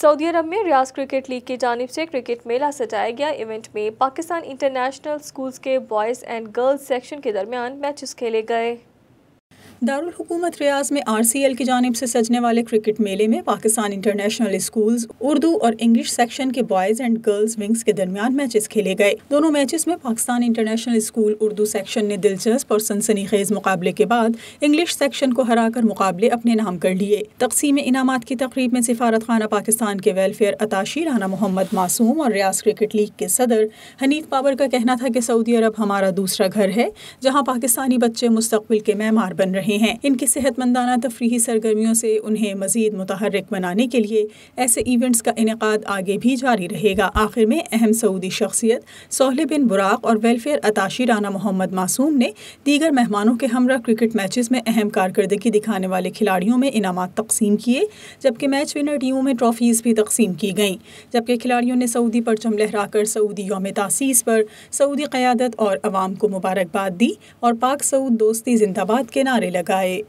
سعودی عرب میں ریاض cricket league کی جانب سے کرکٹ میلہ سجایا گیا۔ ایونٹ میں پاکستان انٹرنیشنل اسکولز کے بوائز اینڈ گرلز سیکشن کے درمیان میچز کھیلے گئے۔ دارالحکومت ریاض میں RCL کی جانب سے سجنے والے کرکٹ میلے میں پاکستان انٹرنیشنل اسکولز اردو اور انگلش سیکشن کے بوائز اینڈ گرلز ونگز کے درمیان میچز کھیلے گئے۔ دونوں میچز میں Pakistan international school Urdu section نے دلچسپ اور سنسنی خیز مقابلے کے بعد انگلش سیکشن کو ہرا کر مقابلے اپنے نام کر لیے۔ تقسیم انعامات کی تقریب میں سفارت خانہ پاکستان کے ویلفیئر اتاشی رانا محمد معصوم اور ریاض کرکٹ لیگ کے صدر حنیف بابر کا کہنا تھا کہ سعودی عرب ہمارا دوسرا گھر ہے، جہاں پاکستانی بچے مستقبل کے معمار بن رہے ہیں۔ ان کی صحت مندانہ تفریحی سرگرمیوں سے انہیں مزید متحرک بنانے کے لیے ایسے ایونٹس کا انعقاد آگے بھی جاری رہے گا۔ آخر میں اہم سعودی شخصیت صالح بن براق اور ویلفیئر اتاشی رانا محمد معصوم نے دیگر مہمانوں کے ہمراہ کرکٹ میچز میں اہم کارکردگی دکھانے والے کھلاڑیوں میں انعامات تقسیم کیے، جبکہ میچ ونر ٹیموں میں ٹرافیز بھی تقسیم کی گئیں، جبکہ کھلاڑیوں نے سعودی پرچم لہرا کر سعودی یوم تاسیس پر سعودی قیادت اور عوام کو مبارکباد دی اور پاک سعود دوستی زندہ باد کے نعرے لگائے۔